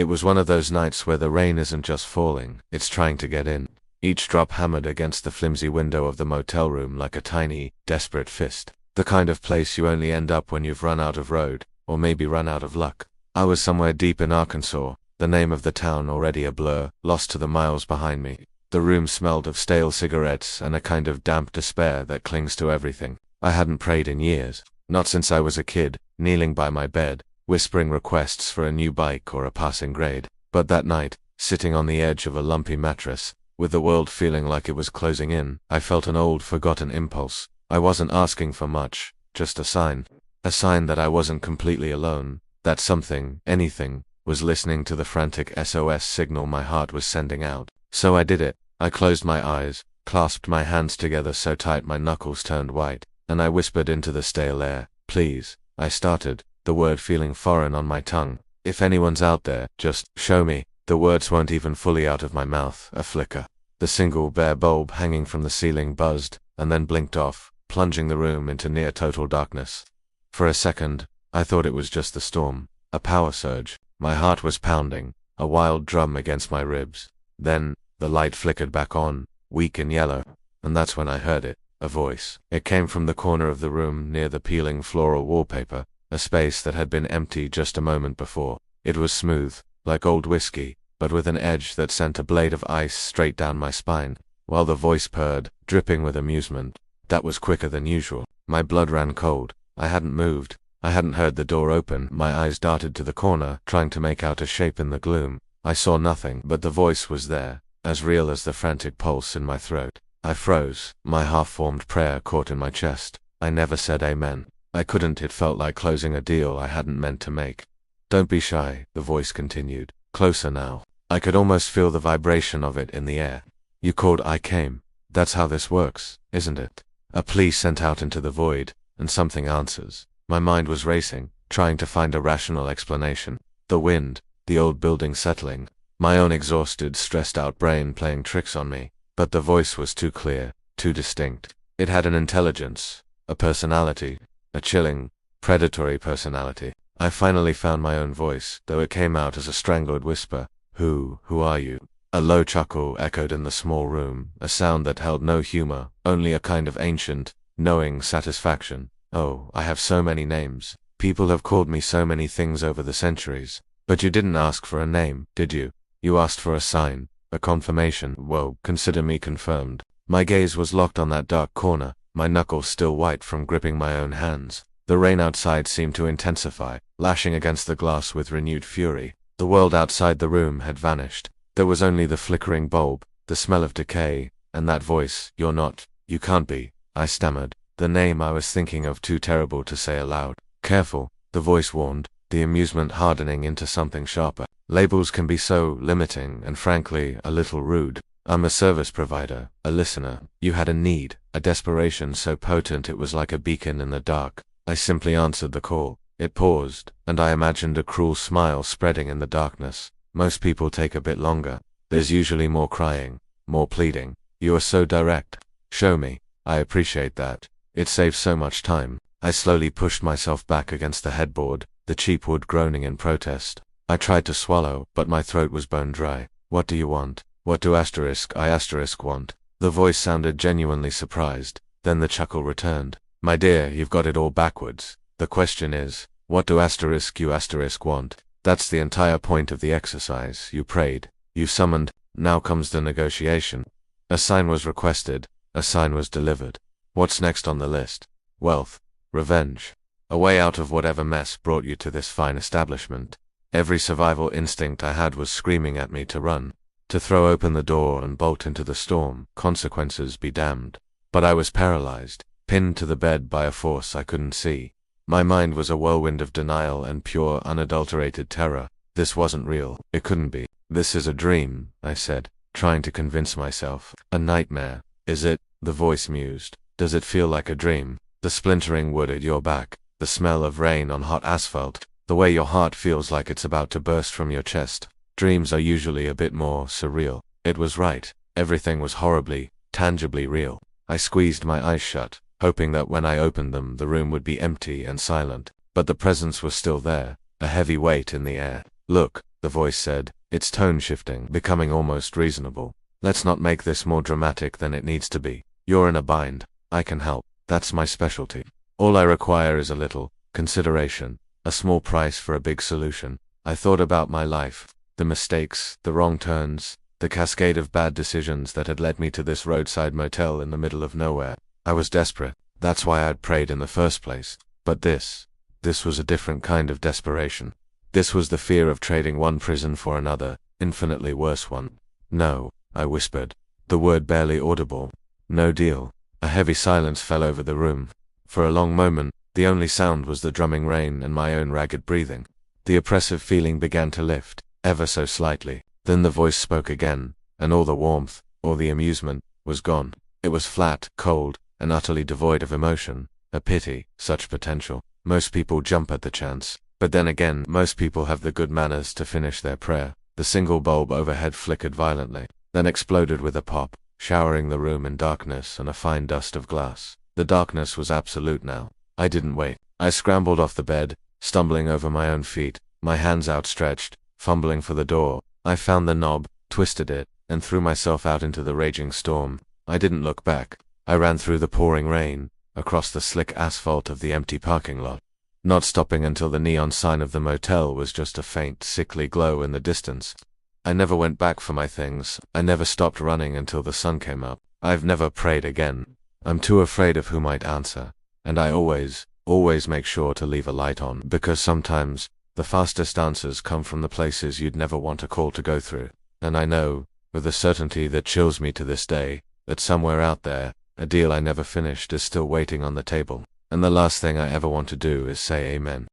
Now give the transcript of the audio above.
It was one of those nights where the rain isn't just falling, it's trying to get in. Each drop hammered against the flimsy window of the motel room like a tiny, desperate fist. The kind of place you only end up when you've run out of road, or maybe run out of luck. I was somewhere deep in Arkansas, the name of the town already a blur, lost to the miles behind me. The room smelled of stale cigarettes and a kind of damp despair that clings to everything. I hadn't prayed in years, not since I was a kid, kneeling by my bed, whispering requests for a new bike or a passing grade. But that night, sitting on the edge of a lumpy mattress, with the world feeling like it was closing in, I felt an old, forgotten impulse. I wasn't asking for much, just a sign. A sign that I wasn't completely alone, that something, anything, was listening to the frantic SOS signal my heart was sending out. So I did it. I closed my eyes, clasped my hands together so tight my knuckles turned white, and I whispered into the stale air, "Please." I started, the word feeling foreign on my tongue. "If anyone's out there, just show me." The words weren't even fully out of my mouth, a flicker. The single bare bulb hanging from the ceiling buzzed, and then blinked off, plunging the room into near total darkness. For a second, I thought it was just the storm, a power surge. My heart was pounding, a wild drum against my ribs. Then, the light flickered back on, weak and yellow, and that's when I heard it, a voice. It came from the corner of the room near the peeling floral wallpaper, a space that had been empty just a moment before. It was smooth, like old whiskey, but with an edge that sent a blade of ice straight down my spine, while the voice purred, dripping with amusement. That was quicker than usual. My blood ran cold. I hadn't moved. I hadn't heard the door open. My eyes darted to the corner, trying to make out a shape in the gloom. I saw nothing, but the voice was there, as real as the frantic pulse in my throat. I froze, my half-formed prayer caught in my chest. I never said amen. I couldn't. It felt like closing a deal I hadn't meant to make. "Don't be shy," the voice continued. Closer now. I could almost feel the vibration of it in the air. "You called, I came. That's how this works, isn't it?" A plea sent out into the void, and something answers. My mind was racing, trying to find a rational explanation. The wind, the old building settling, my own exhausted, stressed-out brain playing tricks on me. But the voice was too clear, too distinct. It had an intelligence, a personality, a chilling, predatory personality. I finally found my own voice, though it came out as a strangled whisper. Who are you?" A low chuckle echoed in the small room, a sound that held no humor, only a kind of ancient, knowing satisfaction. "Oh, I have so many names. People have called me so many things over the centuries. But you didn't ask for a name, did you? You asked for a sign, a confirmation. Well, consider me confirmed." My gaze was locked on that dark corner, my knuckles still white from gripping my own hands. The rain outside seemed to intensify, lashing against the glass with renewed fury. The world outside the room had vanished. There was only the flickering bulb, the smell of decay, and that voice. "You're not, you can't be," I stammered, the name I was thinking of too terrible to say aloud. "Careful," the voice warned, the amusement hardening into something sharper. "Labels can be so limiting and frankly, a little rude. I'm a service provider, a listener. You had a need, a desperation so potent it was like a beacon in the dark. I simply answered the call." It paused, and I imagined a cruel smile spreading in the darkness. "Most people take a bit longer. There's usually more crying, more pleading. You are so direct. Show me." "I appreciate that. It saves so much time." I slowly pushed myself back against the headboard, the cheap wood groaning in protest. I tried to swallow, but my throat was bone dry. "What do you want? What do I want?" The voice sounded genuinely surprised. Then the chuckle returned. "My dear, you've got it all backwards. The question is, what do you want? That's the entire point of the exercise. You prayed. You summoned. Now comes the negotiation. A sign was requested. A sign was delivered. What's next on the list? Wealth. Revenge. A way out of whatever mess brought you to this fine establishment." Every survival instinct I had was screaming at me to run, to throw open the door and bolt into the storm, consequences be damned. But I was paralyzed, pinned to the bed by a force I couldn't see. My mind was a whirlwind of denial and pure, unadulterated terror. This wasn't real. It couldn't be. "This is a dream," I said, trying to convince myself. "A nightmare." "Is it?" the voice mused. "Does it feel like a dream? The splintering wood at your back, the smell of rain on hot asphalt, the way your heart feels like it's about to burst from your chest. Dreams are usually a bit more surreal." It was right. Everything was horribly, tangibly real. I squeezed my eyes shut, hoping that when I opened them the room would be empty and silent. But the presence was still there, a heavy weight in the air. "Look," the voice said, its tone shifting, becoming almost reasonable. Let's not make this more dramatic than it needs to be. You're in a bind. I can help. That's my specialty. All I require is a little consideration, a small price for a big solution. I thought about my life, the mistakes, the wrong turns, the cascade of bad decisions that had led me to this roadside motel in the middle of nowhere. I was desperate. That's why I'd prayed in the first place. But this was a different kind of desperation. This was the fear of trading one prison for another, infinitely worse one. No, I whispered, the word barely audible. No deal. A heavy silence fell over the room. For a long moment, the only sound was the drumming rain and my own ragged breathing. The oppressive feeling began to lift, ever so slightly. Then the voice spoke again, and all the warmth, all the amusement, was gone. It was flat, cold, and utterly devoid of emotion. A pity, such potential. Most people jump at the chance. But then again, most people have the good manners to finish their prayer. The single bulb overhead flickered violently, then exploded with a pop, showering the room in darkness and a fine dust of glass. The darkness was absolute now. I didn't wait. I scrambled off the bed, stumbling over my own feet, my hands outstretched, fumbling for the door. I found the knob, twisted it, and threw myself out into the raging storm. I didn't look back. I ran through the pouring rain, across the slick asphalt of the empty parking lot, not stopping until the neon sign of the motel was just a faint, sickly glow in the distance. I never went back for my things. I never stopped running until the sun came up. I've never prayed again. I'm too afraid of who might answer, and I always make sure to leave a light on, because sometimes the fastest answers come from the places you'd never want a call to go through. And I know, with a certainty that chills me to this day, that somewhere out there, a deal I never finished is still waiting on the table. And the last thing I ever want to do is say amen.